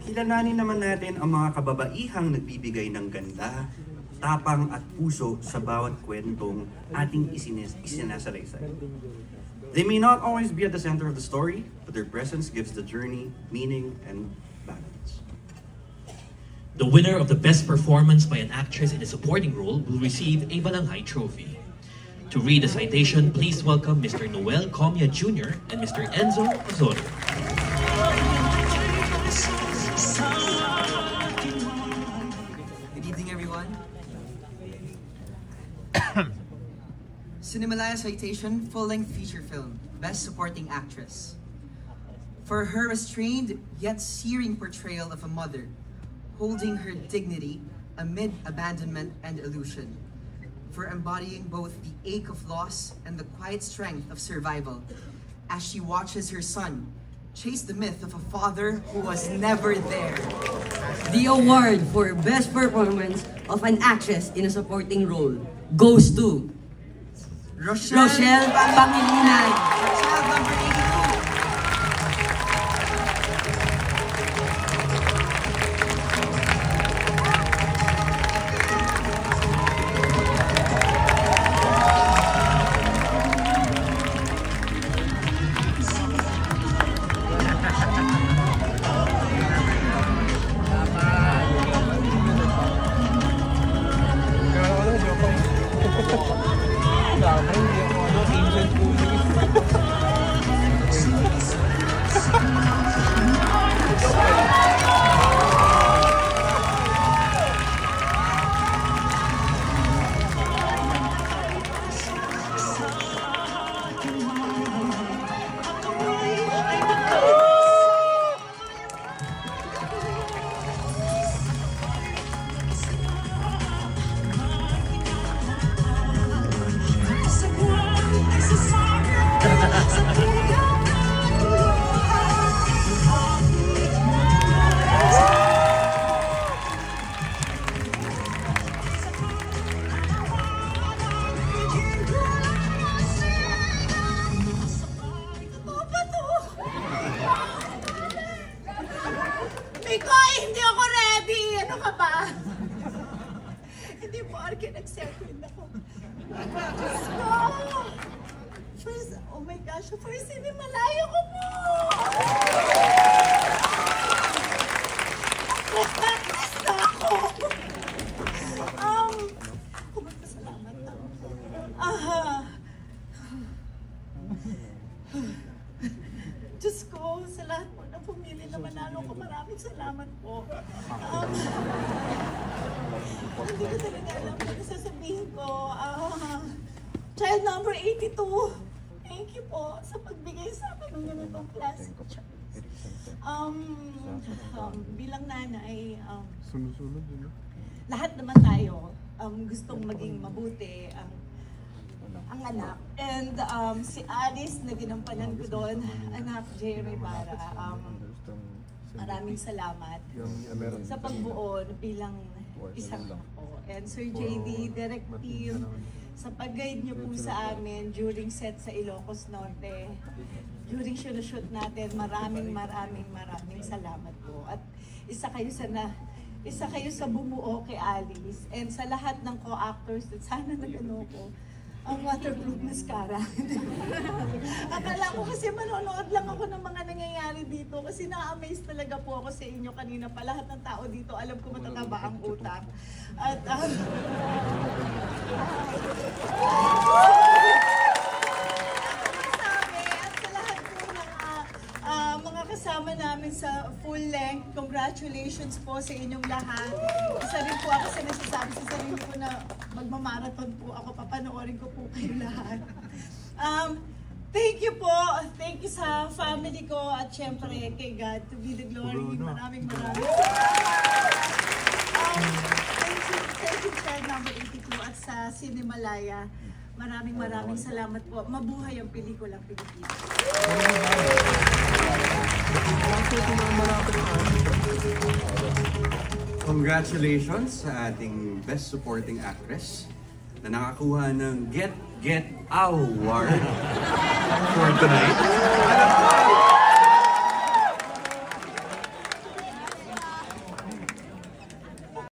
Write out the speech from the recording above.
kilalanin naman natin ang mga kababaihang nagbibigay ng ganda, tapang at puso sa bawat kwentong ating isinasalaysay. They may not always be at the center of the story, but their presence gives the journey meaning and balance. The winner of the Best Performance by an Actress in a Supporting Role will receive a Balanghay Trophy. To read the citation, please welcome Mr. Noel Comia Jr. and Mr. Enzo Osorio. Good evening, everyone. Cinemalaya Citation, full-length feature film, Best Supporting Actress. For her restrained yet searing portrayal of a mother, holding her dignity amid abandonment and illusion. For embodying both the ache of loss and the quiet strength of survival, as she watches her son chase the myth of a father who was never there. The award for Best Performance of an Actress in a Supporting Role goes to Rochelle Pangilinan. Child number 82. Mikoy, hindi ako ready! Ano ka ba? Hindi po arke nag-second ako. Diyos ko! First, oh my gosh, first Cinemalaya ko po! Practice na ako! Kumagpasalamat ako. Diyos ko, sa lahat po ng pumili na manalo ko, maraming salamat po. Hindi ko talaga alam kung sasabihin ko. Child number 82, thank you po sa pagbigay sa akin ng ganitong classic choice. Bilang nanay, lahat naman tayo gustong maging mabuti ang anak. And si Alice na ginampanan ko doon, anak Jerry Bara, maraming salamat sa pagbuo bilang isang ako. And Sir JD, direct team, sa pag-guide niyo po sa amin during set sa Ilocos Norte, during shoot natin, maraming salamat po. At isa kayo sa bumuo kay Alice, and sa lahat ng co-actors at sana nagano ko ang waterproof mascara. Akala ko kasi manonood lang ako ng mga nangyayari dito kasi na-amaze talaga po ako sa inyo kanina pa. Lahat ng tao dito alam ko matataba ang utak. At mga kasama namin sa full length, congratulations po sa inyong lahat. Isa rin po ako sa nasasabi sa sarili ko na magmamarathon po ako, papanoorin ko po kayo lahat. Thank you po, thank you sa family ko at syempre kay God, to be the glory. Maraming thank you child number 82 at sa Cinemalaya. Maraming salamat po. Mabuhay ang pelikulang Pilipinas. Congratulations sa ating Best Supporting Actress na nakakuha ng Get Award for tonight.